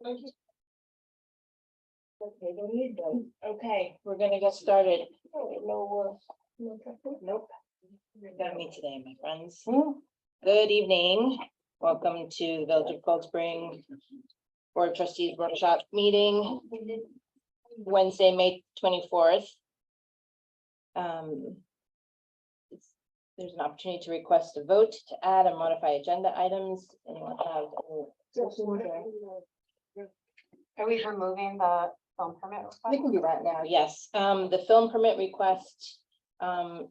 Okay, don't need them. Okay, we're gonna get started. Nope. Got me today, my friends. Good evening. Welcome to Village of Cold Spring Board of Trustees Workshop Meeting, Wednesday, May 24th. There's an opportunity to request a vote to add or modify agenda items. Anyone have any? Are we removing the film permit request? We can do that now, yes. The film permit request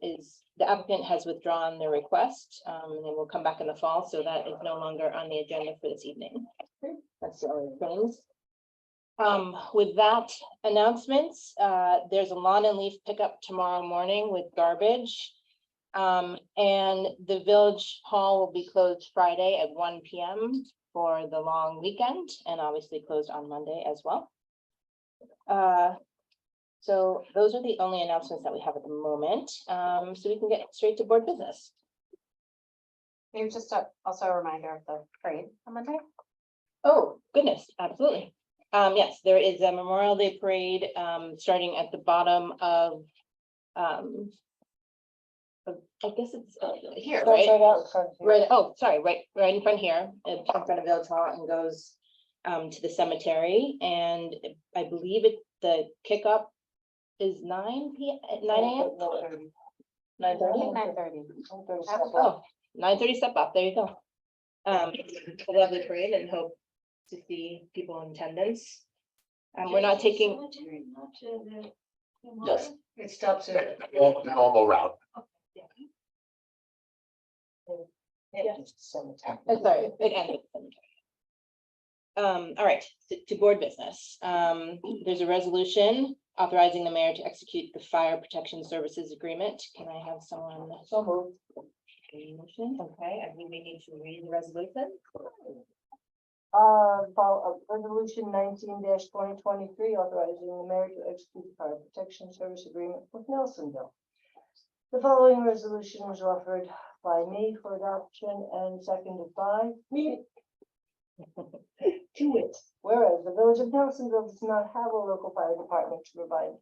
is, the applicant has withdrawn their request, and then we'll come back in the fall, so that is no longer on the agenda for this evening. That's the only things. With that announcements, there's a lawn and leaf pickup tomorrow morning with garbage. And the village hall will be closed Friday at 1 p.m. for the long weekend, and obviously closed on Monday as well. So those are the only announcements that we have at the moment. So we can get straight to board business. Maybe just also a reminder of the parade on Monday. Oh, goodness, absolutely. Yes, there is a Memorial Day parade starting at the bottom of I guess it's here, right? Right. Oh, sorry, right in front here, in front of Village Hall, and goes to the cemetery. And I believe the kickoff is 9 p.m. 9 a.m. 9:30. Oh, 9:30 step up. There you go. A lovely parade, and hope to see people in attendance. We're not taking. It stops at the normal route. Sorry, it ended. All right, to board business. There's a resolution authorizing the mayor to execute the fire protection services agreement. Can I have someone? So moved. Motion. Okay, I think we need to read the resolution. Resolution 19-2023 authorizing the mayor to execute the fire protection service agreement with Nelsonville. The following resolution was offered by me for adoption and seconded by me. To it, whereas the village of Nelsonville does not have a local fire department to provide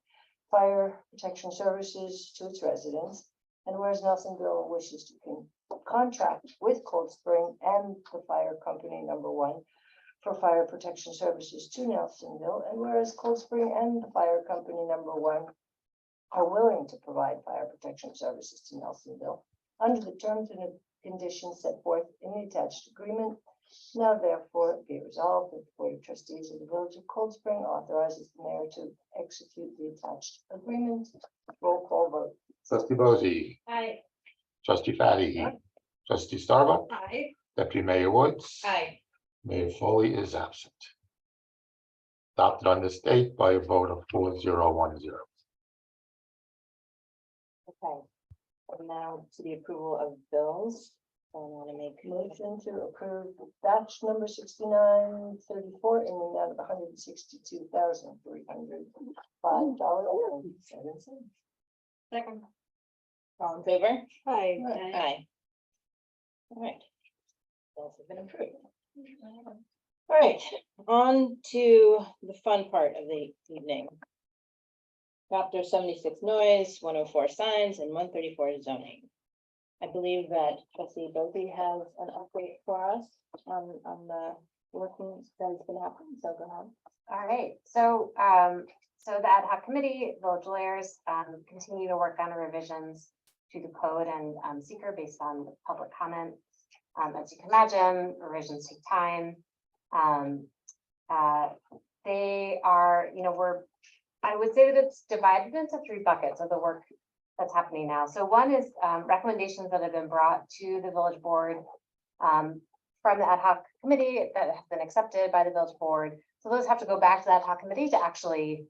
fire protection services to its residents, and whereas Nelsonville wishes to contract with Cold Spring and the fire company number 1 for fire protection services to Nelsonville, and whereas Cold Spring and the fire company number 1 are willing to provide fire protection services to Nelsonville under the terms and conditions set forth in the attached agreement. Now therefore be resolved that the Board of Trustees of the Village of Cold Spring authorizes the mayor to execute the attached agreement. Roll call vote. Trustee Bozzi. Aye. Trustee Fatty. Trustee Starbuck. Aye. Deputy Mayor Woods. Aye. Mayor Foley is absent. Adopted on this date by a vote of 4010. Okay. And now to the approval of bills. I want to make Motion to approve batch number 6934 in the amount of $162,305.07. Second. all in favor? Aye. Aye. All right. Bills have been approved. All right, on to the fun part of the evening. Chapter 76 noise, 104 signs, and 134 zoning. I believe that Trustee Bozzi has an update for us on the working that has been happening, so go ahead. All right, so the ad hoc committee, village lawyers, continue to work on revisions to the code and seeker based on public comment. As you can imagine, revisions take time. They are, I would say that it's divided into 3 buckets of the work that's happening now. So one is recommendations that have been brought to the village board from the ad hoc committee that have been accepted by the village board. So those have to go back to the ad hoc committee to actually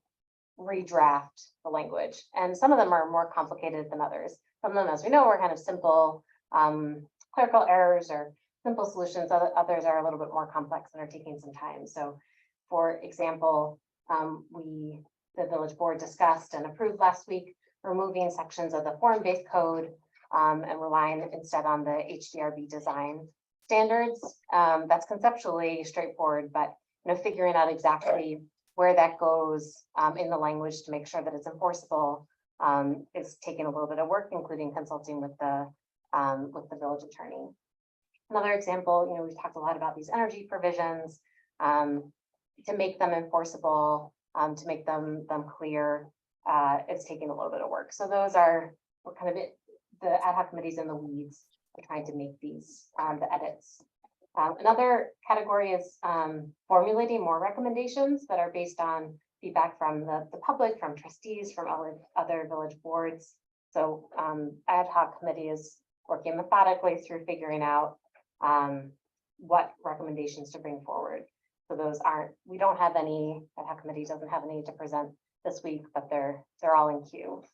redraft the language. And some of them are more complicated than others. Some of them, as we know, are kind of simple clerical errors or simple solutions. Others are a little bit more complex and are taking some time. So for example, the village board discussed and approved last week removing sections of the form-based code and relying instead on the HDRB design standards. That's conceptually straightforward, but figuring out exactly where that goes in the language to make sure that it's enforceable is taking a little bit of work, including consulting with the village attorney. Another example, we've talked a lot about these energy provisions to make them enforceable, to make them clear. It's taking a little bit of work. So those are kind of the ad hoc committees in the weeds are trying to make these the edits. Another category is formulating more recommendations that are based on feedback from the public, from trustees, from other village boards. So ad hoc committee is working methodically through figuring out what recommendations to bring forward. So those we don't have any, ad hoc committee doesn't have any to present this week, but they're all in queue.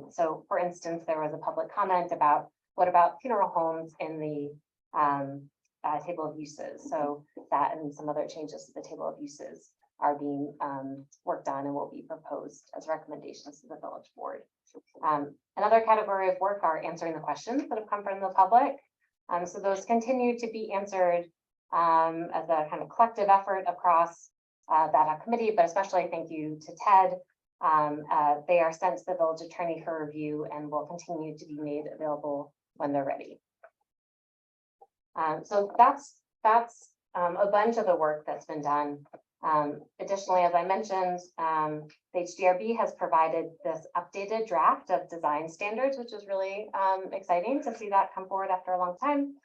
So for instance, there was a public comment about what about funeral homes in the table of uses. So that and some other changes to the table of uses are being worked on and will be proposed as recommendations to the village board. Another category of work are answering the questions that have come from the public. So those continue to be answered as a kind of collective effort across that committee, but especially thank you to Ted. They are sent to the village attorney for review and will continue to be made available when they're ready. So that's a bunch of the work that's been done. Additionally, as I mentioned, the HDRB has provided this updated draft of design standards, which is really exciting to see that come forward after a long time.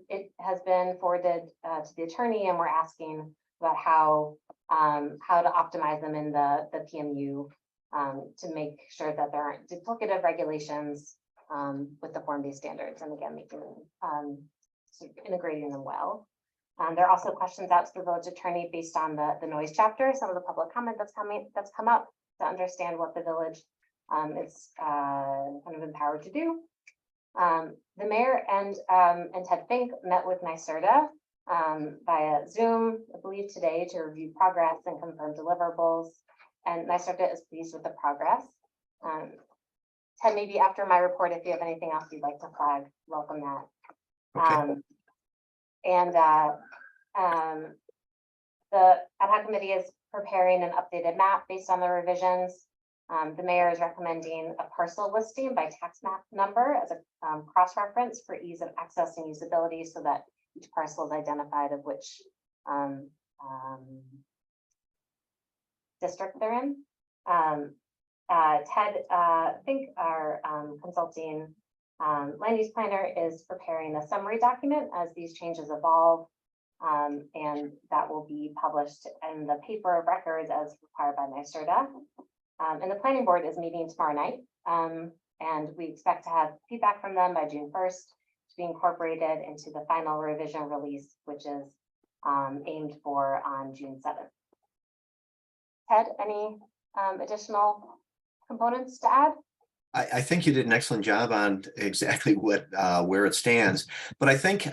It has been forwarded to the attorney, and we're asking about how to optimize them in the PMU to make sure that there aren't duplicative regulations with the form-based standards, and again, making sort of integrating them well. There are also questions out to the village attorney based on the noise chapter, some of the public comment that's come up to understand what the village is kind of empowered to do. The mayor and Ted Fink met with NYSERDA via Zoom, I believe today, to review progress and confirm deliverables. And NYSERDA is pleased with the progress. Ted, maybe after my report, if you have anything else you'd like to flag, welcome that. Okay. The ad hoc committee is preparing an updated map based on the revisions. The mayor is recommending a parcel listing by tax map number as a cross-reference for ease of access and usability, so that each parcel is identified of which district they're in. Ted Fink, our consulting land use planner, is preparing a summary document as these changes evolve, and that will be published in the paper of records as required by NYSERDA. And the planning board is meeting tomorrow night, and we expect to have feedback from them by June 1st to be incorporated into the final revision release, which is aimed for on June 7th. Ted, any additional components to add? I think you did an excellent job on exactly where it stands, but I think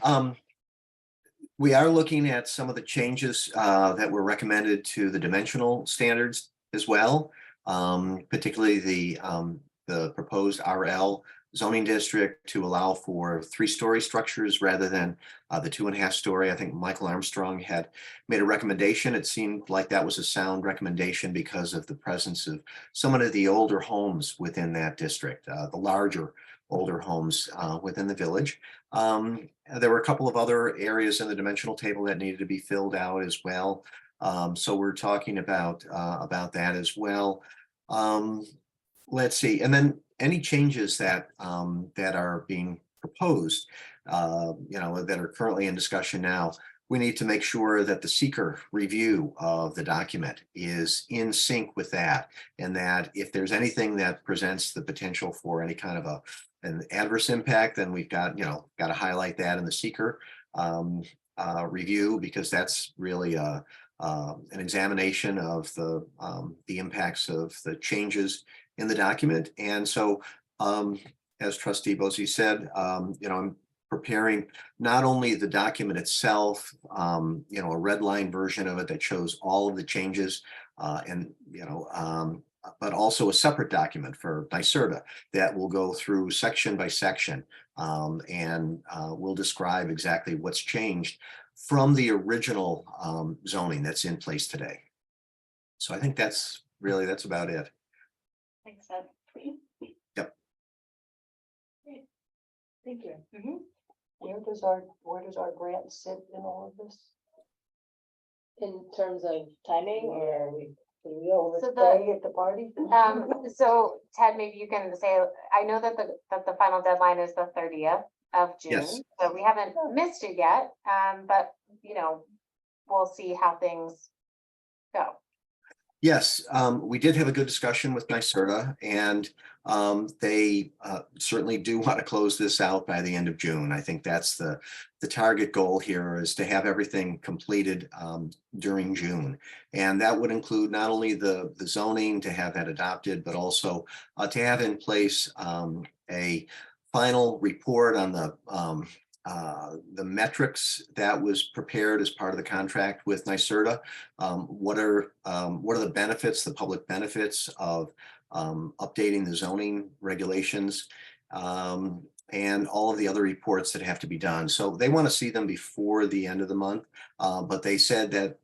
we are looking at some of the changes that were recommended to the dimensional standards as well, particularly the proposed RL zoning district to allow for 3-story structures rather than the 2.5-story. I think Michael Armstrong had made a recommendation. It seemed like that was a sound recommendation because of the presence of some of the older homes within that district, the larger older homes within the village. There were a couple of other areas in the dimensional table that needed to be filled out as well. So we're talking about that as well. Let's see, and then any changes that that are being proposed, that are currently in discussion now, we need to make sure that the seeker review of the document is in sync with that, and that if there's anything that presents the potential for any kind of an adverse impact, then we've got to highlight that in the seeker review, because that's really an examination of the impacts of the changes in the document. And so, as Trustee Bosey said, I'm preparing not only the document itself, a red line version of it that shows all of the changes, but also a separate document for NYSERDA that will go through section by section and will describe exactly what's changed from the original zoning that's in place today. So I think that's about it. Thanks, Ed. Thank you. Where does our grant sit in all of this? In terms of timing or? Do we always So the- play at the party? So Ted, maybe you can say, I know that the final deadline is the 30th of June. Yes. So we haven't missed it yet, but we'll see how things go. Yes, we did have a good discussion with NYSERDA, and they certainly do want to close this out by the end of June. I think that's the target goal here, is to have everything completed during June. And that would include not only the zoning, to have that adopted, but also to have in place a final report on the metrics that was prepared as part of the contract with NYSERDA. What are the benefits, the public benefits of updating the zoning regulations, and all of the other reports that have to be done. So they want to see them before the end of the month, but they said that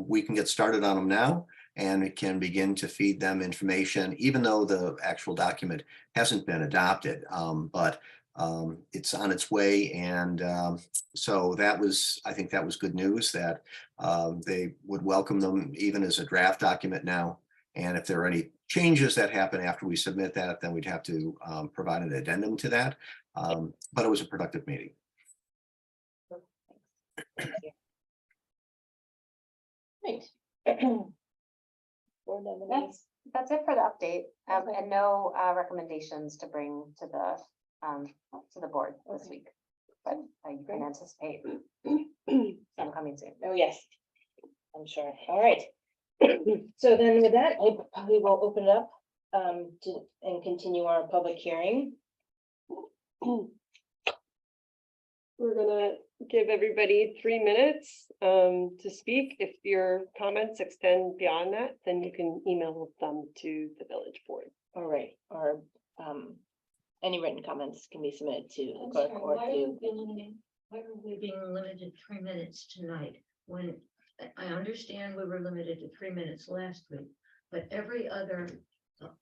we can get started on them now, and it can begin to feed them information, even though the actual document hasn't been adopted. But it's on its way, and so I think that was good news, that they would welcome them even as a draft document now. And if there are any changes that happen after we submit that, then we'd have to provide an addendum to that. But it was a productive meeting. Great. Board nominees. That's it for the update, and no recommendations to bring to the board this week. But you can anticipate some coming soon. Oh, yes. I'm sure. All right. So then with that, I probably will open it up and continue our public hearing. We're gonna give everybody 3 minutes to speak. If your comments extend beyond that, then you can email them to the village board. All right, or any written comments can be submitted to the I'm clerk sorry, or why to. are we being limited to 3 minutes tonight? When I understand we were limited to 3 minutes last week, but every other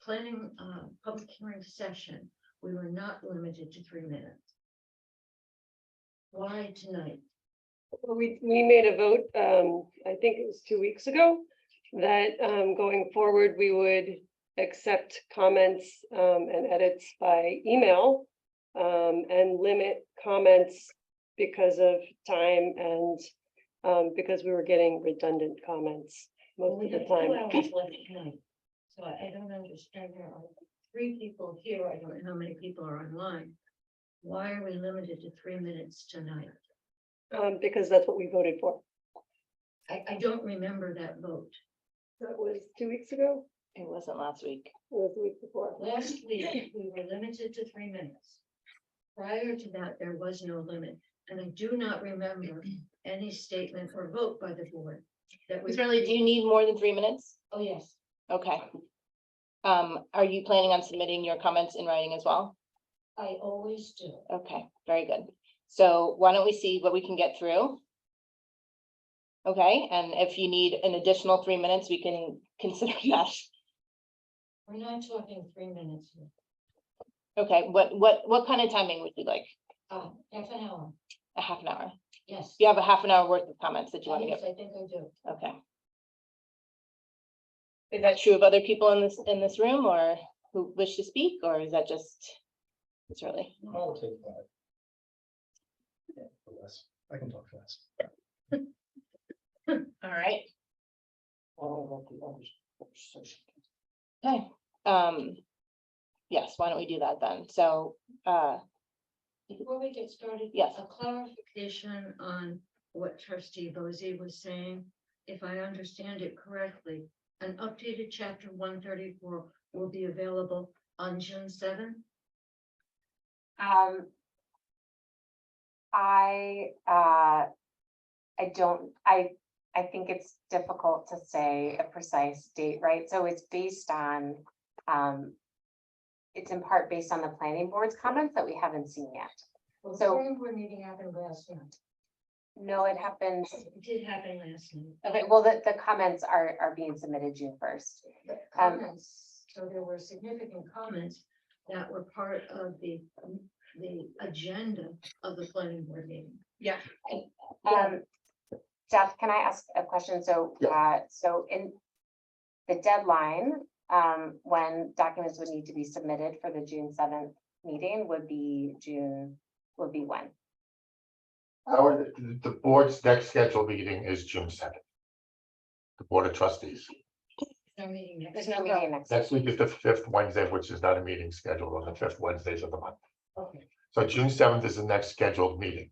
planning public hearing session, we were not limited to 3 minutes. Why tonight? Well, we made a vote, I think it was 2 weeks ago, that going forward, we would accept comments and edits by email and limit comments because of time and because we were getting redundant comments most We of the have 2 time. hours left tonight, so I don't understand. There are 3 people here. I don't know how many people are online. Why are we limited to 3 minutes tonight? Because that's what we voted for. I don't remember that vote. That was 2 weeks ago, It wasn't last week. it was the week before. Last week, we were limited to 3 minutes. Prior to that, there was no limit, and I do not remember any statement or vote by the board that was. Ms. Burley, do you need more than 3 minutes? Oh, yes. Okay. Are you planning on submitting your comments in writing as well? I always do. Okay, very good. So why don't we see what we can get through? Okay, and if you need an additional 3 minutes, we can consider that. We're not talking 3 minutes here. Okay, what kind of timing would you like? Half an hour. A half an hour? Yes. You have a half an hour worth of comments that you want to Yes, give? I think I do. Okay. Is that true of other people in this room, or who wish to speak, or is that just? It's early. I'll take that. Yeah, for less. I can talk fast. All right. Okay. Yes, why don't we do that then? So, Before we get started. Yes. A clarification on what trustee Bozzi was saying. If I understand it correctly, an updated chapter 134 will be available on June 7th. I think it's difficult to say a precise date, right? So it's based on, it's in part based on the planning board's comments that we haven't seen yet. Well, the So- planning board meeting happened last night. No, it happens. It did happen last night. Okay, well, the comments are being submitted June 1st. The comments, so there were significant comments that were part of the agenda of the planning board meeting. Yeah. Jeff, can I ask a question? So, so in the deadline, when documents would need to be submitted for the June 7th meeting would be when? The board's next scheduled meeting is June 7th. The Board of Trustees. No meeting next. There's no meeting next. Next week is the 5th Wednesday, which is not a meeting scheduled on the 5th Wednesdays of the month. Okay. So June 7th is the next scheduled meeting.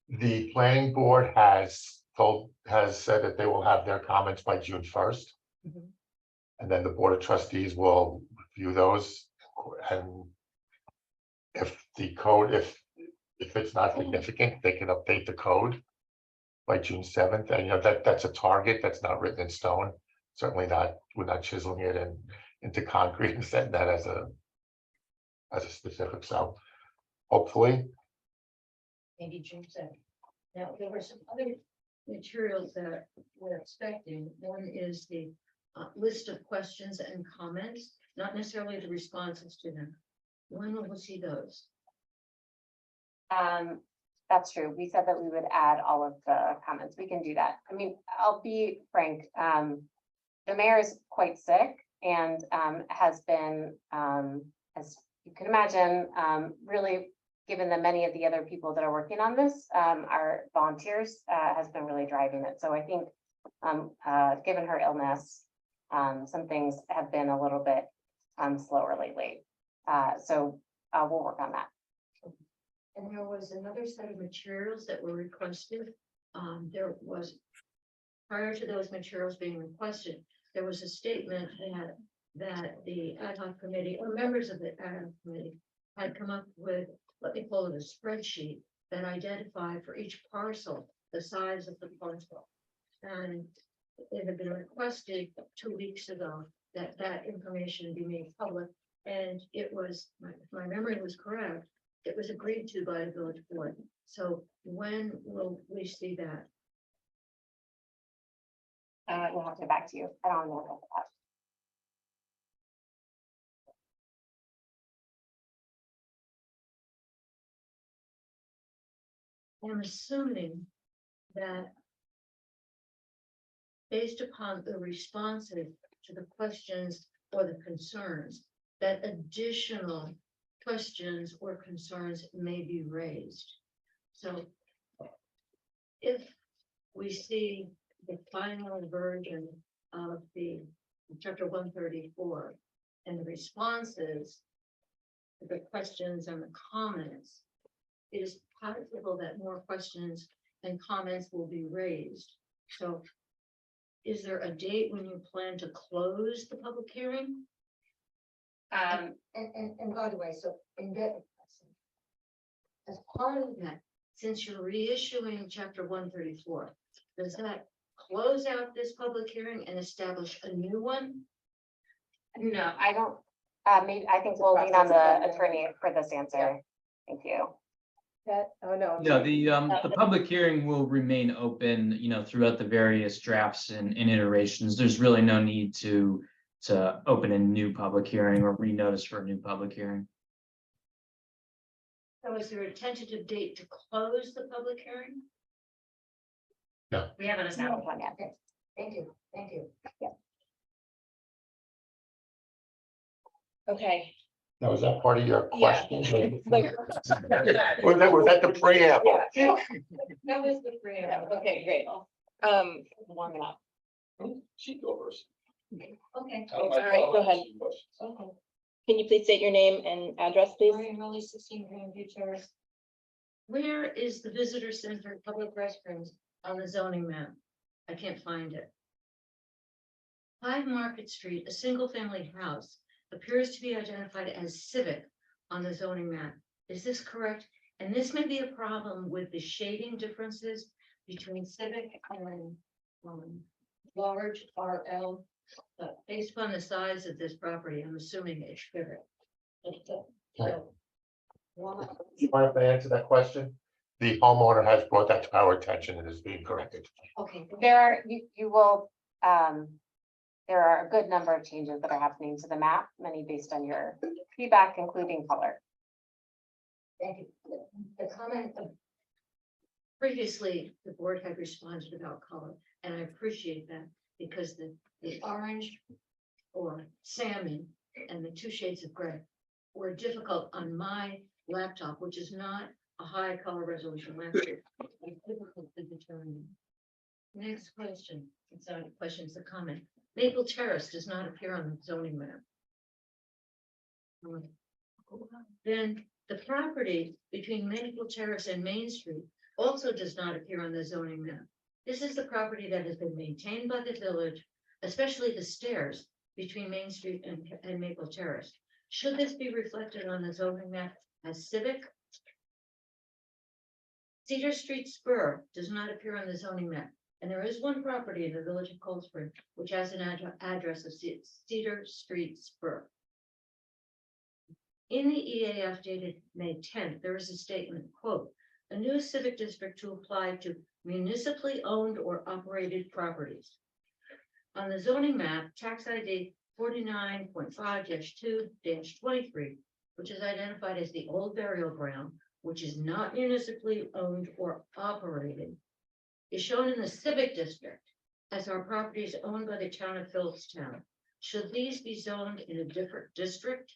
The planning board has said that they will have their comments by June 1st. Mhm. And then the Board of Trustees will review those. And if the code, if it's not significant, they can update the code by June 7th. And that's a target that's not written in stone. Certainly not, we're not chiseling it into concrete and setting that as a specific. So hopefully, Maybe June 7th. Now, there were some other materials that we're expecting. One is the list of questions and comments, not necessarily the responses to them. When will we see those? That's true. We said that we would add all of the comments. We can do that. I mean, I'll be frank, the mayor is quite sick and has been, as you can imagine, really, given that many of the other people that are working on this, our volunteers, has been really driving it. So I think, given her illness, some things have been a little bit slower lately. So we'll work on that. And there was another set of materials that were requested. There was, prior to those materials being requested, there was a statement that the ad hoc committee or members of the ad hoc committee had come up with, let me call it a spreadsheet that identified for each parcel the size of the parcel. And it had been requested 2 weeks ago that that information be made public. And it was, if my memory was correct, it was agreed to by the village board. So when will we see that? We'll have to get back to you. I don't know about that. I'm assuming that based upon the responses to the questions or the concerns, that additional questions or concerns may be raised. So if we see the final version of the chapter 134 and the responses to the questions and the comments, it is possible that more questions and comments will be raised. So is there a date when you plan to close the public hearing? And by the way, so as part of that, since you're reissuing chapter 134, does that close out this public hearing and establish a new one? No, I don't, maybe, I think we'll lean on the attorney for this answer. Thank you. Oh, no. No, the public hearing will remain open, throughout the various drafts and iterations. There's really no need to open a new public hearing or renotice for a new public hearing. So is there a tentative date to close the public hearing? We haven't established one yet. Thank you, thank you. Okay. now is that part of your Yeah. question? Like- Was that the preamble? That was the preamble. Okay, great. Warming up. She goes. Okay. All right, go ahead. Can you please state your name and address, please? Marion Raleigh, 16 Grandview Terrace. Where is the visitor center public restrooms on the zoning map? I can't find it. 5 Market Street, a single family house, appears to be identified as civic on the zoning map. Is this correct? And this may be a problem with the shading differences between civic and large RL. But based upon the size of this property, I'm assuming it's civic. So, Do you mind if I answer that question? the homeowner has brought that to our attention and is being corrected. Okay, there are, you will, there are a good number of changes that are happening to the map, many based on your feedback, including color. Thank you. The comment of previously, the board had responded about color, and I appreciate that because the orange or salmon and the two shades of gray were difficult on my laptop, which is not a high color resolution laptop. It's difficult to determine. Next question. It's not a question, it's a comment. Maple Terrace does not appear on the zoning map. Then the property between Maple Terrace and Main Street also does not appear on the zoning map. This is the property that has been maintained by the village, especially the stairs between Main Street and Maple Terrace. Should this be reflected on the zoning map as civic? Cedar Street Spur does not appear on the zoning map, and there is one property in the village of Cold Spring which has an address of Cedar Street Spur. In the EAF dated May 10th, there is a statement, quote, a new civic district to apply to municipally owned or operated properties. On the zoning map, tax ID 49.5-2-23, which is identified as the old burial ground, which is not municipally owned or operated, is shown in the civic district as our properties owned by the town of Phillipstown. Should these be zoned in a different district?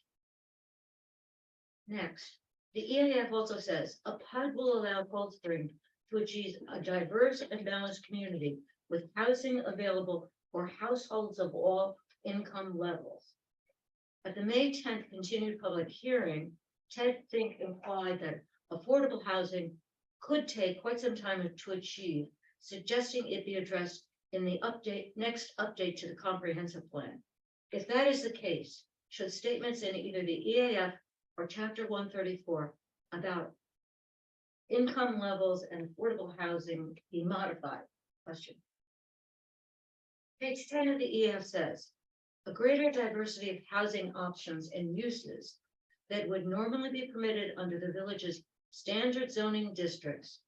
Next, the EAF also says a PUD will allow Cold Spring to achieve a diverse and balanced community with housing available for households of all income levels. At the May 10th continued public hearing, Ted Fink implied that affordable housing could take quite some time to achieve, suggesting it be addressed in the next update to the comprehensive plan. If that is the case, should statements in either the EAF or Chapter 134 about income levels and affordable housing be modified? Question. Page 10 of the EAF says, a greater diversity of housing options and uses that would normally be permitted under the village's standard zoning districts,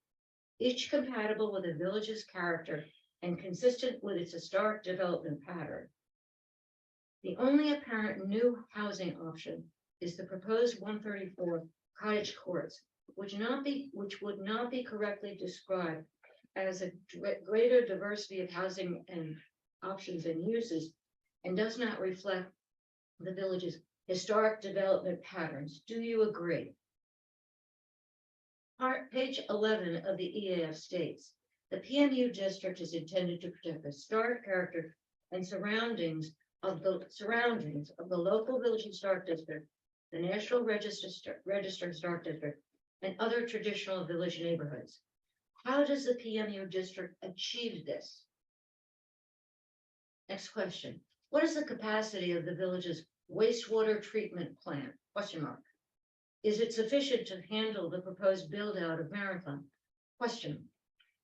each compatible with the village's character and consistent with its historic development pattern. The only apparent new housing option is the proposed 134 cottage courts, which would not be correctly described as a greater diversity of housing and options and uses, and does not reflect the village's historic development patterns. Do you agree? Page 11 of the EAF states, the PMU district is intended to protect the historic character and surroundings of the local village historic district, the National Register Historic District, and other traditional village neighborhoods. How does the PMU district achieve this? Next question. What is the capacity of the village's wastewater treatment plant? Question mark. Is it sufficient to handle the proposed build out of Marathon? Question.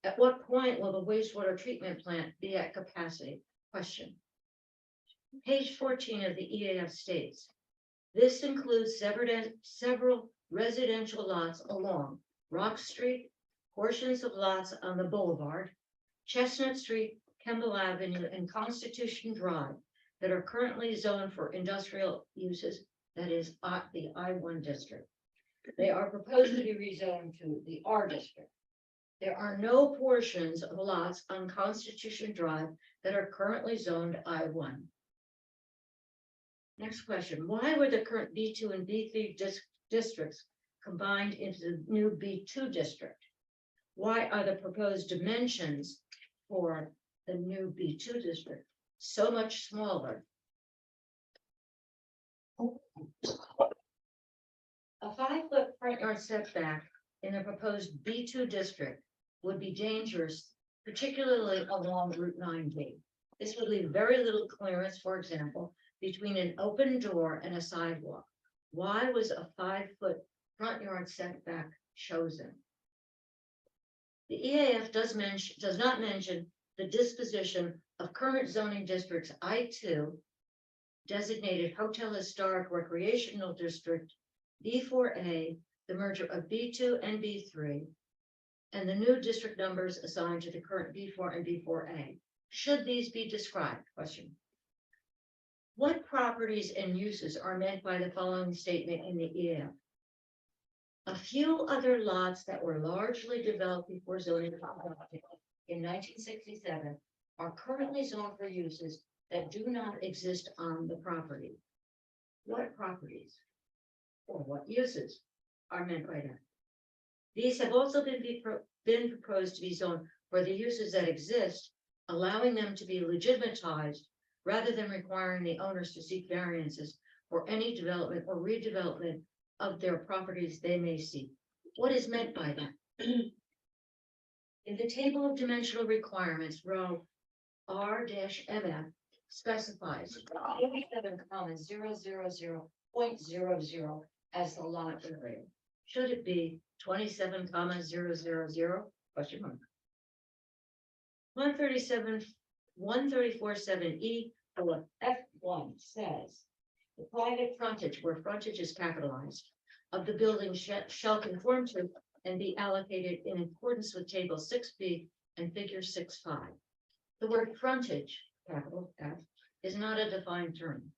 At what point will the wastewater treatment plant be at capacity? Question. Page 14 of the EAF states, this includes several residential lots along Rock Street, portions of lots on the boulevard, Chestnut Street, Kemble Avenue, and Constitution Drive that are currently zoned for industrial uses, that is the I-1 district. They are proposed to be rezoned to the R district. There are no portions of lots on Constitution Drive that are currently zoned I-1. Next question, why were the current B2 and B3 districts combined into the new B2 district? Why are the proposed dimensions for the new B2 district so much smaller? A 5-foot front yard setback in the proposed B2 district would be dangerous, particularly along Route 9B. This would leave very little clearance, for example, between an open door and a sidewalk. Why was a 5-foot front yard setback chosen? The EAF does not mention the disposition of current zoning districts I2, designated Hotel Historic Recreational District, B4A, the merger of B2 and B3, and the new district numbers assigned to the current B4 and B4A. Should these be described? Question. What properties and uses are meant by the following statement in the EAF? A few other lots that were largely developed before zoning in 1967 are currently zoned for uses that do not exist on the property. What properties or what uses are meant by that? These have also been proposed to be zoned for the uses that exist, allowing them to be legitimatized rather than requiring the owners to seek variances for any development or redevelopment of their properties they may seek. What is meant by that? In the table of dimensional requirements, row R-MF specifies 27,000.00 as the lot area. Should it be 27,000? Question mark. 134.7E or F1 says the private frontage, where frontage is capitalized, of the building shall conform to and be allocated in accordance with table 6B and figure 6.5. The word frontage, capital F, is not a defined term.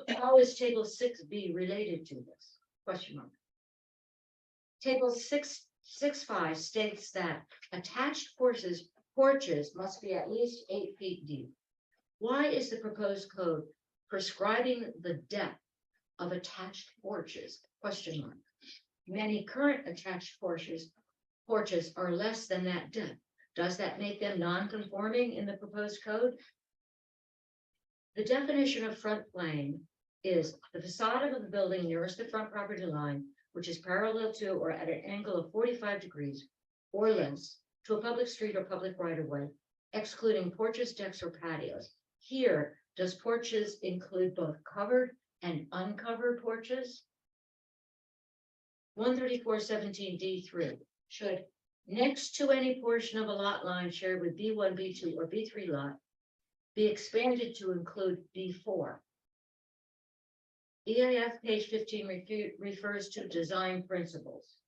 How is table 6B related to this? Question mark. Table 6.5 states that attached porches must be at least 8 feet deep. Why is the proposed code prescribing the depth of attached porches? Question mark. Many current attached porches are less than that depth. Does that make them non-conforming in the proposed code? The definition of front plane is the facade of the building nearest the front property line, which is parallel to or at an angle of 45 degrees or less to a public street or public right-of-way, excluding porches, decks, or patios. Here, does porches include both covered and uncovered porches? 134.17D3 should, next to any portion of a lot line shared with B1, B2, or B3 lot, be expanded to include B4. EAF page 15 refers to design principles.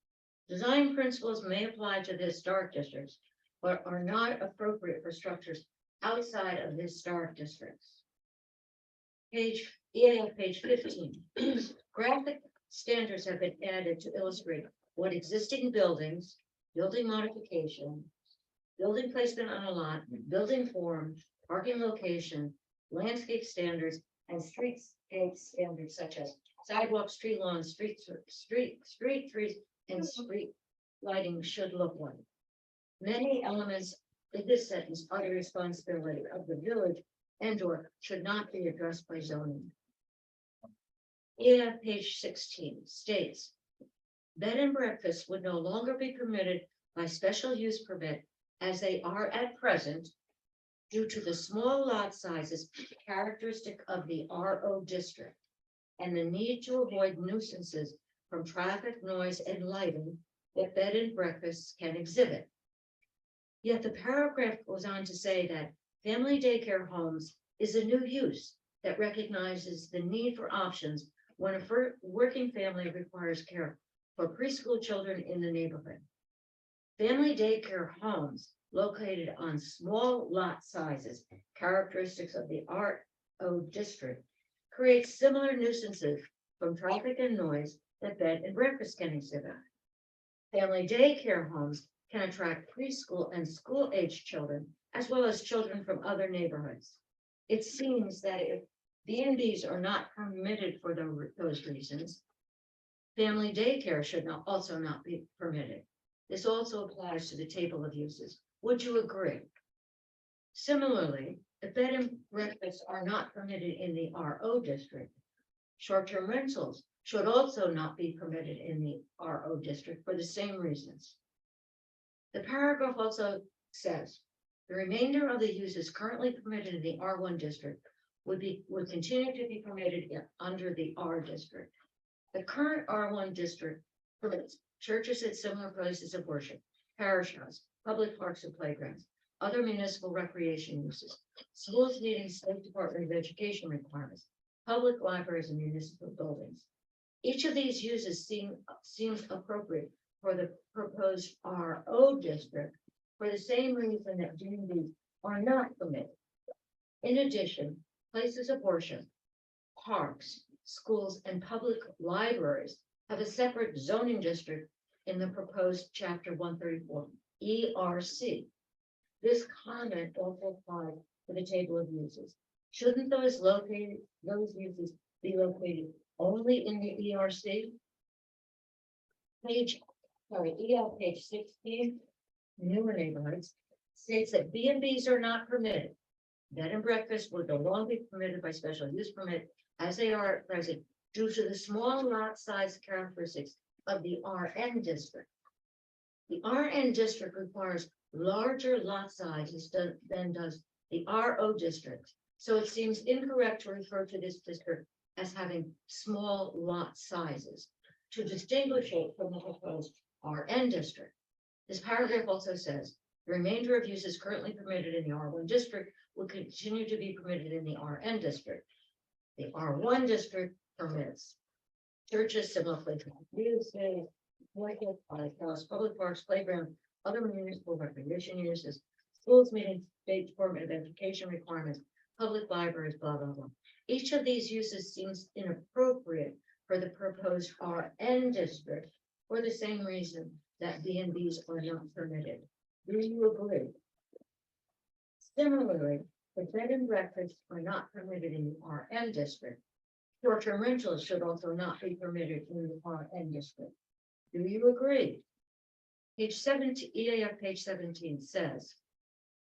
Design principles may apply to the historic districts, but are not appropriate for structures outside of the historic districts. EAF page 15. Graphic standards have been added to illustrate what existing buildings, building modification, building placement on a lot, building form, parking location, landscape standards, and streetscape standards such as sidewalks, tree lawns, street trees, and street lighting should look like. Many elements in this sentence are the responsibility of the village and/or should not be addressed by zoning. EAF page 16 states, bed and breakfast would no longer be permitted by special use permit as they are at present due to the small lot sizes characteristic of the RO district and the need to avoid nuisances from traffic, noise, and lighting that bed and breakfasts can exhibit. Yet the paragraph goes on to say that family daycare homes is a new use that recognizes the need for options when a working family requires care for preschool children in the neighborhood. Family daycare homes located on small lot sizes, characteristics of the RO district, create similar nuisances from traffic and noise that bed and breakfast can exhibit. Family daycare homes can attract preschool and school-age children, as well as children from other neighborhoods. It seems that if B&Bs are not permitted for those reasons, family daycare should also not be permitted. This also applies to the table of uses. Would you agree? Similarly, if bed and breakfasts are not permitted in the RO district, short-term rentals should also not be permitted in the RO district for the same reasons. The paragraph also says the remainder of the uses currently permitted in the R1 district would continue to be permitted under the R district. The current R1 district permits churches at similar places of worship, parish house, public parks and playgrounds, other municipal recreation uses, schools needing State Department of Education requirements, public libraries and municipal buildings. Each of these uses seems appropriate for the proposed RO district for the same reason that B&Bs are not permitted. In addition, places of worship, parks, schools, and public libraries have a separate zoning district in the proposed chapter 134 ERC. This comment also applies to the table of uses. Shouldn't those uses be located only in the ERC? Page 16, newer neighborhoods, states that B&Bs are not permitted. Bed and breakfast would no longer be permitted by special use permit as they are at present due to the small lot size characteristics of the RN district. The RN district requires larger lot sizes than does the RO district. So it seems incorrect to refer to this district as having small lot sizes to distinguish it from the proposed RN district. This paragraph also says the remainder of uses currently permitted in the R1 district will continue to be permitted in the RN district. The R1 district permits churches, similar places, uses, public parks, playground, other municipal recreation uses, schools meeting state Department of Education requirements, public libraries, blah, blah, blah. Each of these uses seems inappropriate for the proposed RN district for the same reason that B&Bs are not permitted. Do you agree? Similarly, the bed and breakfast are not permitted in the RN district. Short-term rentals should also not be permitted in the RN district. Do you agree? Page 17, EAF page 17 says,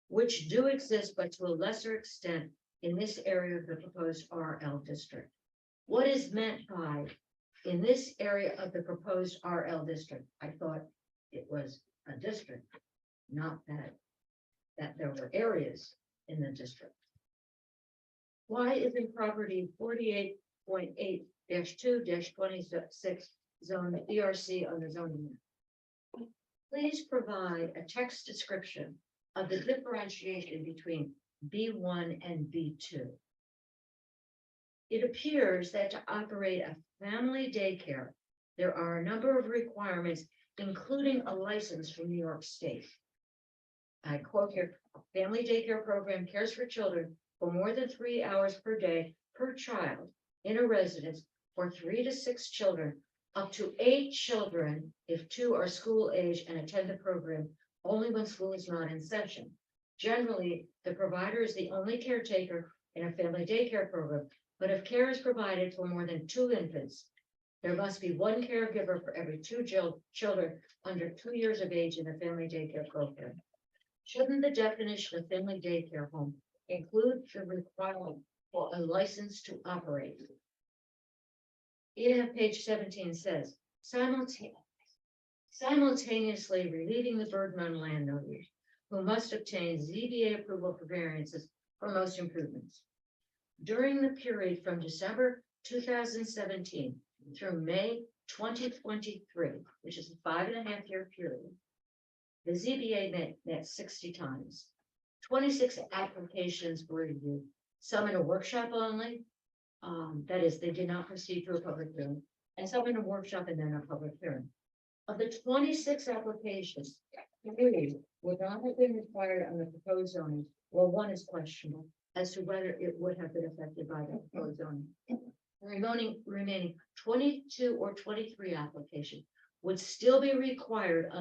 which do exist, but to a lesser extent in this area of the proposed RL district. What is meant by in this area of the proposed RL district? I thought it was a district, not that there were areas in the district. Why isn't property 48.8-2-26 zone ERC on the zoning map? Please provide a text description of the differentiation between B1 and B2. It appears that to operate a family daycare, there are a number of requirements, including a license from New York State. I quote here, a family daycare program cares for children for more than 3 hours per day per child in a residence for 3 to 6 children, up to 8 children if 2 are school age and attend the program only when school is not in session. Generally, the provider is the only caretaker in a family daycare program, but if care is provided for more than 2 infants, there must be 1 caregiver for every 2 children under 2 years of age in the family daycare program. Shouldn't the definition of family daycare home include the requirement for a license to operate? EAF page 17 says, simultaneously relieving the burden on landowners who must obtain ZBA approval for variances for most improvements. During the period from December 2017 through May 2023, which is a 5.5-year period, the ZBA met 60 times. 26 applications were reviewed, some in a workshop only. That is, they did not proceed to a public hearing, and some in a workshop and then a public hearing. Of the 26 applications, 3 would not have been required on the proposed zoning, while 1 is questionable as to whether it would have been affected by the proposed zoning. The remaining 22 or 23 applications would still be required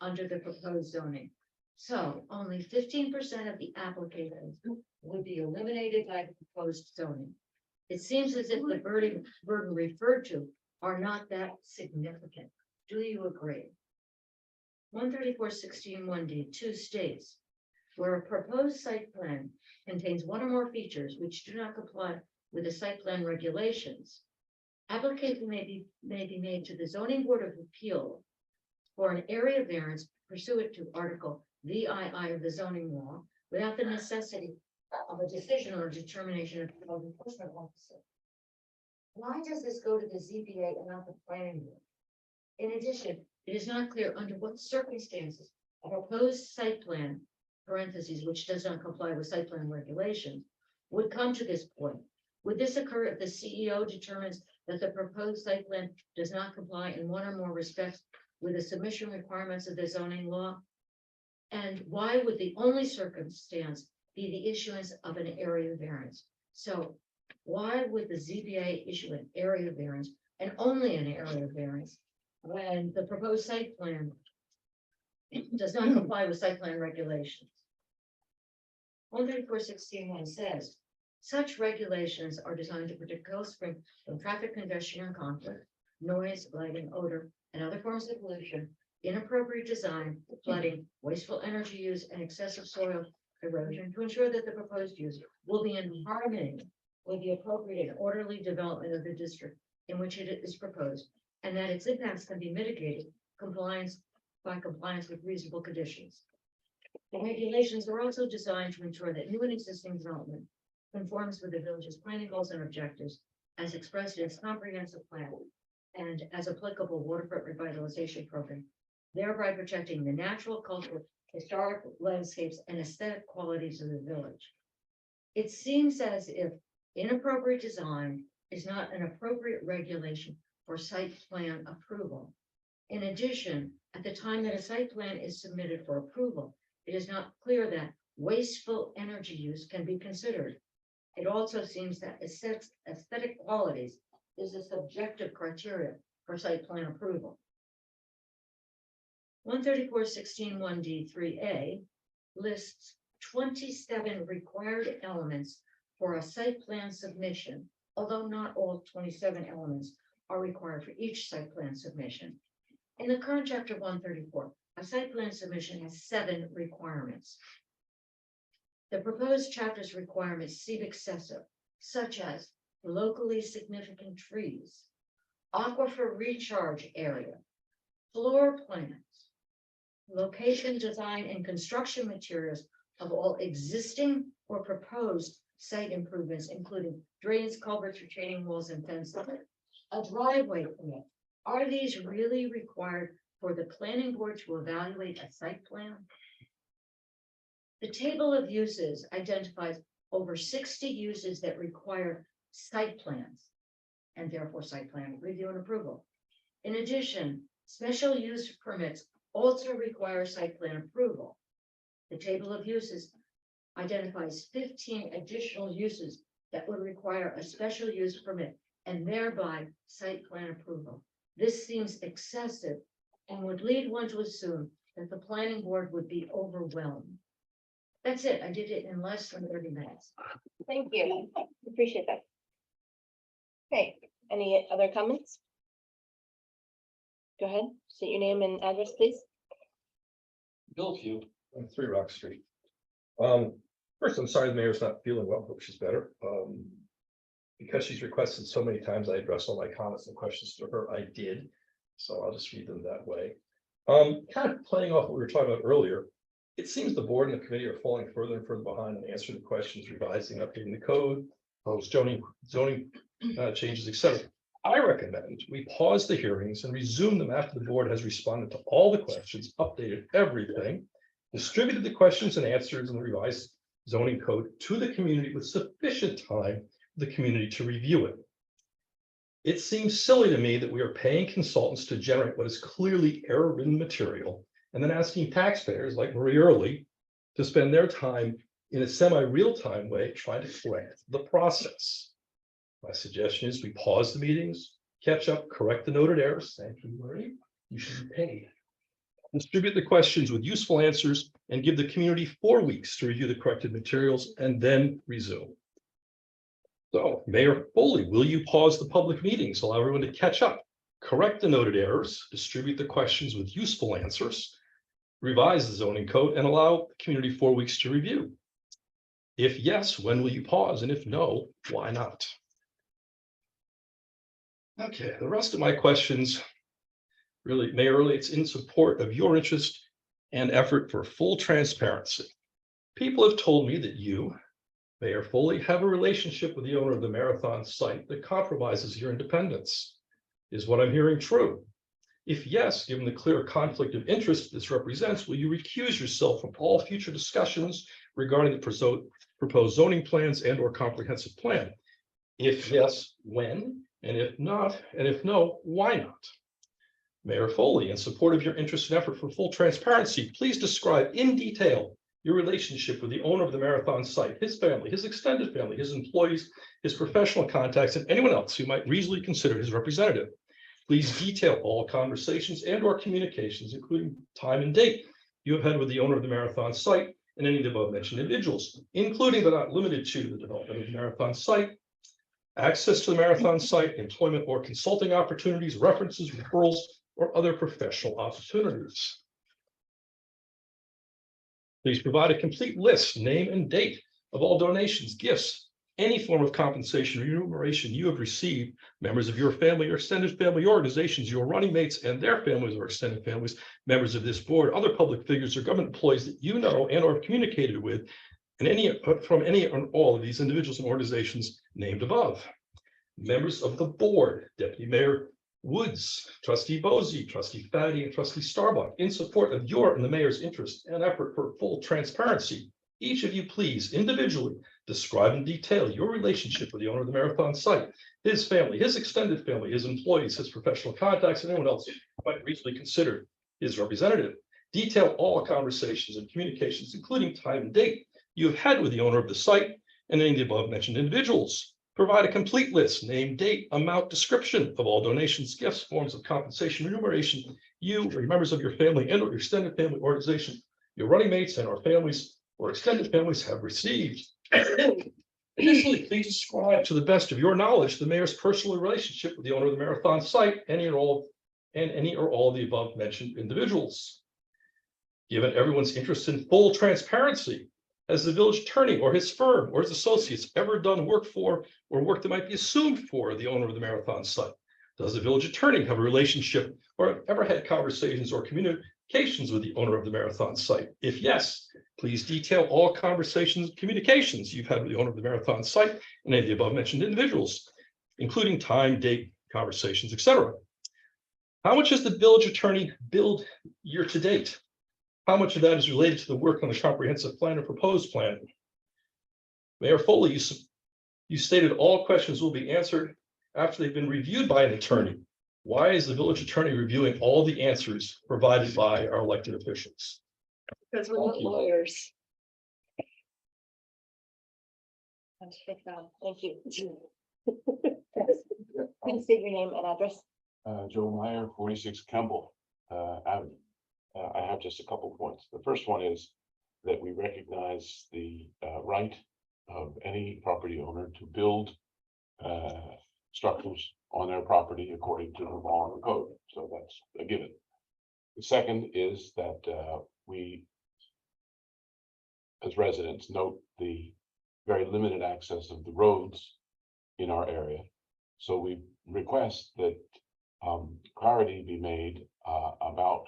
under the proposed zoning. So only 15% of the applications would be eliminated by the proposed zoning. It seems as if the burden referred to are not that significant. Do you agree? 134.16.1D2 states, where a proposed site plan contains 1 or more features which do not comply with the site plan regulations, application may be made to the zoning board of appeal for an area variance pursuant to Article VII of the zoning law without the necessity of a decision or determination of the code enforcement officer. Why does this go to the ZBA and not the planning board? In addition, it is not clear under what circumstances a proposed site plan, parentheses, which does not comply with site plan regulations, would come to this point. Would this occur if the CEO determines that the proposed site plan does not comply in 1 or more respects with the submission requirements of the zoning law? And why would the only circumstance be the issuance of an area variance? So why would the ZBA issue an area variance and only an area variance when the proposed site plan does not comply with site plan regulations? 134.16.1 says, such regulations are designed to protect Cold Spring from traffic congestion and conflict, noise, lighting, odor, and other forms of pollution, inappropriate design, flooding, wasteful energy use, and excessive soil erosion to ensure that the proposed use will be in harmony with the appropriate and orderly development of the district in which it is proposed, and that its impacts can be mitigated compliance with reasonable conditions. The regulations are also designed to ensure that new and existing development conforms with the village's planning goals and objectives as expressed in its comprehensive plan and as applicable waterfront revitalization program, thereby protecting the natural, cultural, historic landscapes and aesthetic qualities of the village. It seems as if inappropriate design is not an appropriate regulation for site plan approval. In addition, at the time that a site plan is submitted for approval, it is not clear that wasteful energy use can be considered. It also seems that aesthetic qualities is a subjective criteria for site plan approval. 134.16.1D3A lists 27 required elements for a site plan submission, although not all 27 elements are required for each site plan submission. In the current chapter 134, a site plan submission has 7 requirements. The proposed chapter's requirements seem excessive, such as locally significant trees, aquifer recharge area, floor plans, location, design, and construction materials of all existing or proposed site improvements, including drains, culverts, retaining walls, and fences, a driveway permit. Are these really required for the planning board to evaluate a site plan? The table of uses identifies over 60 uses that require site plans and therefore site plan review and approval. In addition, special use permits also require site plan approval. The table of uses identifies 15 additional uses that would require a special use permit and thereby site plan approval. This seems excessive and would lead one to assume that the planning board would be overwhelmed. That's it. I did it in less than 30 minutes. Thank you. Appreciate that. Okay, any other comments? Go ahead, state your name and address, please. Bill Few on 3 Rock Street. First, I'm sorry the mayor's not feeling well. Hope she's better. Because she's requested so many times, I addressed all my comments and questions to her. I did, so I'll just read them that way. Kind of playing off what we were talking about earlier. It seems the board and the committee are falling further and further behind in answering the questions, revising, updating the code, zoning changes, etc. I recommend we pause the hearings and resume them after the board has responded to all the questions, updated everything, distributed the questions and answers in the revised zoning code to the community with sufficient time for the community to review it. It seems silly to me that we are paying consultants to generate what is clearly error-ridden material and then asking taxpayers like Marie Early to spend their time in a semi-real-time way trying to correct the process. My suggestion is we pause the meetings, catch up, correct the noted errors. Thank you, Marie. You should be paid. Distribute the questions with useful answers and give the community 4 weeks to review the corrected materials and then resume. So, Mayor Foley, will you pause the public meetings, allow everyone to catch up, correct the noted errors, distribute the questions with useful answers, revise the zoning code, and allow the community 4 weeks to review? If yes, when will you pause? And if no, why not? Okay, the rest of my questions, really, Mayor Early, it's in support of your interest and effort for full transparency. People have told me that you, Mayor Foley, have a relationship with the owner of the Marathon site that compromises your independence. Is what I'm hearing true? If yes, given the clear conflict of interest this represents, will you recuse yourself from all future discussions regarding the proposed zoning plans and/or comprehensive plan? If yes, when? And if not, and if no, why not? Mayor Foley, in support of your interest and effort for full transparency, please describe in detail your relationship with the owner of the Marathon site, his family, his extended family, his employees, his professional contacts, and anyone else who might reasonably consider his representative. Please detail all conversations and/or communications, including time and date you have had with the owner of the Marathon site and any of the above mentioned individuals, including but not limited to the development of the Marathon site, access to the Marathon site, employment or consulting opportunities, references, referrals, or other professional opportunities. Please provide a complete list, name and date of all donations, gifts, any form of compensation or remuneration you have received, members of your family or extended family organizations, your running mates and their families or extended families, members of this board, other public figures or government employees that you know and or have communicated with, and from any and all of these individuals and organizations named above. Members of the board, Deputy Mayor Woods, Trustee Bozy, Trustee Fatty, and Trustee Starbuck, in support of your and the mayor's interest and effort for full transparency. Each of you, please individually describe in detail your relationship with the owner of the Marathon site, his family, his extended family, his employees, his professional contacts, and anyone else who might reasonably consider his representative. Detail all conversations and communications, including time and date you have had with the owner of the site and any of the above mentioned individuals. Provide a complete list, name, date, amount, description of all donations, gifts, forms of compensation, remuneration you or members of your family and or your extended family organization, your running mates and our families or extended families have received. Additionally, please describe to the best of your knowledge the mayor's personal relationship with the owner of the Marathon site, any or all of the above mentioned individuals. Given everyone's interest in full transparency, has the village attorney or his firm or his associates ever done work for or work that might be assumed for the owner of the Marathon site? Does the village attorney have a relationship or have ever had conversations or communications with the owner of the Marathon site? If yes, please detail all conversations and communications you've had with the owner of the Marathon site and any of the above mentioned individuals, including time, date, conversations, etc. How much has the village attorney billed year to date? How much of that is related to the work on the comprehensive plan or proposed plan? Mayor Foley, you stated all questions will be answered after they've been reviewed by an attorney. Why is the village attorney reviewing all the answers provided by our elected officials? Because we're not lawyers. Thank you. Please state your name and address. Joe Meyer, 46 Kemble Avenue. I have just a couple points. The first one is that we recognize the right of any property owner to build structures on their property according to the law and the code. So that's a given. The second is that we, as residents, note the very limited access of the roads in our area. So we request that clarity be made about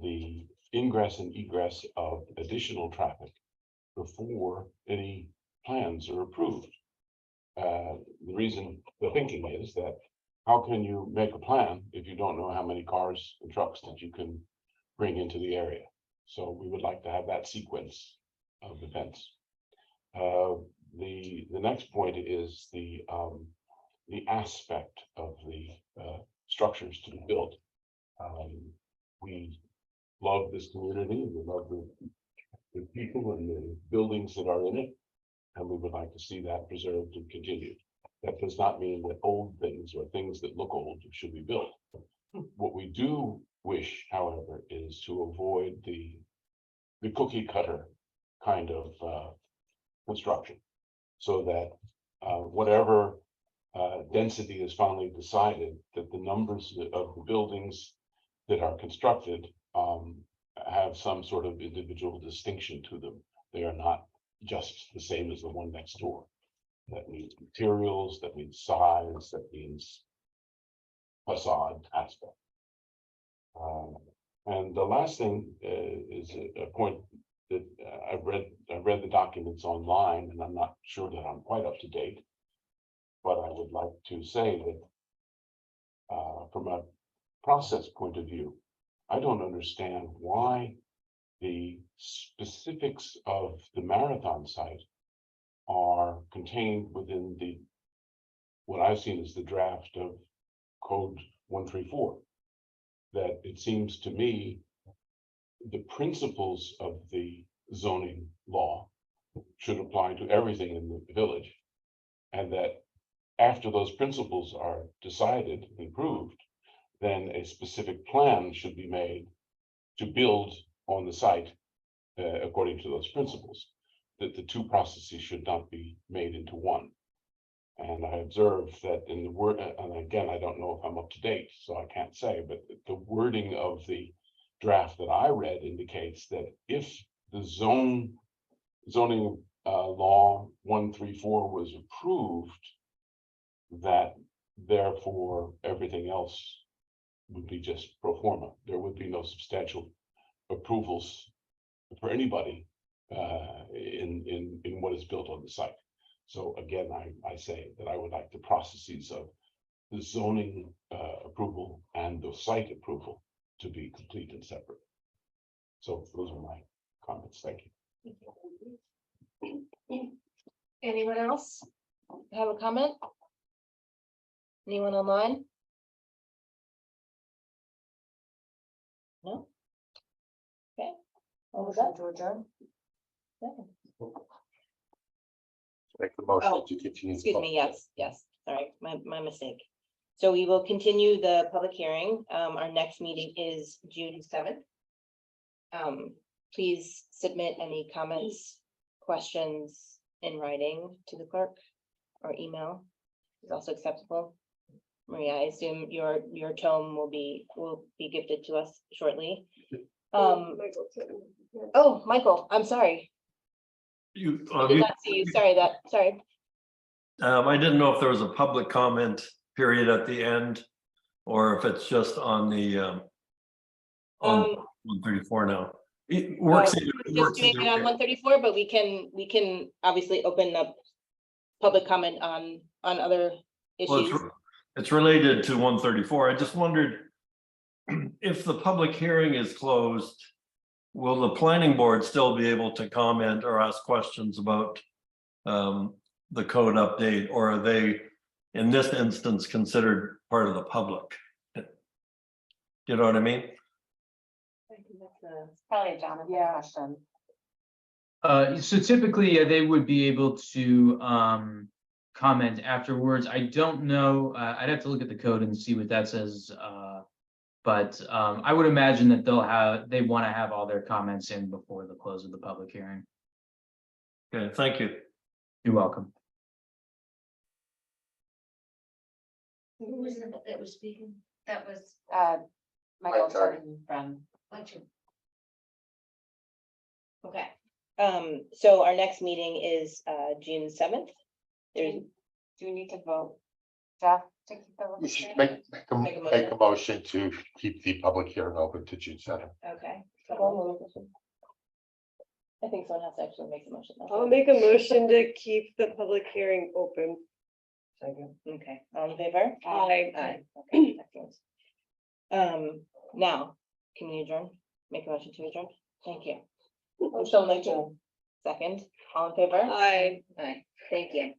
the ingress and egress of additional traffic before any plans are approved. The thinking is that how can you make a plan if you don't know how many cars and trucks that you can bring into the area? So we would like to have that sequence of events. The next point is the aspect of the structures to be built. We love this community, we love the people and the buildings that are in it, and we would like to see that preserved and continued. That does not mean that old things or things that look old should be built. What we do wish, however, is to avoid the cookie cutter kind of construction, so that whatever density is finally decided, that the numbers of the buildings that are constructed have some sort of individual distinction to them. They are not just the same as the one next door. That means materials, that means size, that means facade aspect. And the last thing is a point that I've read the documents online, and I'm not sure that I'm quite up to date, but I would like to say that from a process point of view, I don't understand why the specifics of the Marathon site are contained within what I've seen as the draft of Code 134. that it seems to me the principles of the zoning law should apply to everything in the village. And that after those principles are decided and proved, then a specific plan should be made to build on the site according to those principles. That the two processes should not be made into one. And I observe that in the word, and again, I don't know if I'm up to date, so I can't say, but the wording of the draft that I read indicates that if the zoning law 134 was approved, that therefore everything else would be just pro forma. There would be no substantial approvals for anybody in what is built on the site. So again, I say that I would like the processes of the zoning approval and the site approval to be complete and separate. So those are my comments. Thank you. Anyone else have a comment? Anyone online? No? Okay. All was Motion that? to adjourn. Make the motion Oh, to continue. the Excuse public me, yes, sorry, my mistake. So we will continue the public hearing. Our next meeting is June 7th. Please submit any comments, questions in writing to the clerk or email is also acceptable. Maria, I assume your tome will be gifted to us shortly. Oh, Michael, I'm sorry. I did not see you. Sorry. I didn't know if there was a public comment period at the end, or if it's just on the on 134 now. It works. Just doing it on 134, but we can obviously open up public comment on other Well, issues. it's related to 134. I just wondered if the public hearing is closed, will the planning board still be able to comment or ask questions about the code update, or are they, in this instance, considered part of the public? You know what I mean? It's probably a Jonathan question. So typically they would be able to comment afterwards. I don't know, I'd have to look at the code and see what that says. But I would imagine that they want to have all their comments in before the close of the public hearing. Okay, thank you. You're welcome. Who was it that was speaking? That was Michael Mike Jordan. Jordan from. Okay, so our next meeting is June 7th. There's, Do we need to vote? Jeff, to keep the. You should hearing? make a motion to keep the public hearing open to June 7th. okay. I think someone has to actually make the motion. I'll make a motion to keep the public hearing open. Okay, all in favor? Aye. Aye, okay, excellent. Now, can we adjourn? Make a motion to adjourn? Thank you. So motion. Second, all in favor? Aye. Aye, thank you.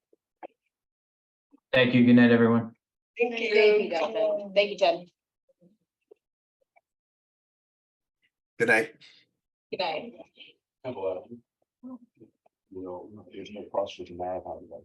Thank you. Good night, everyone. Thank you. Thank you, Jonathan. Thank you, Jen. Good night. Good night. Have a lot of, you know, there's no cross with the marathon. But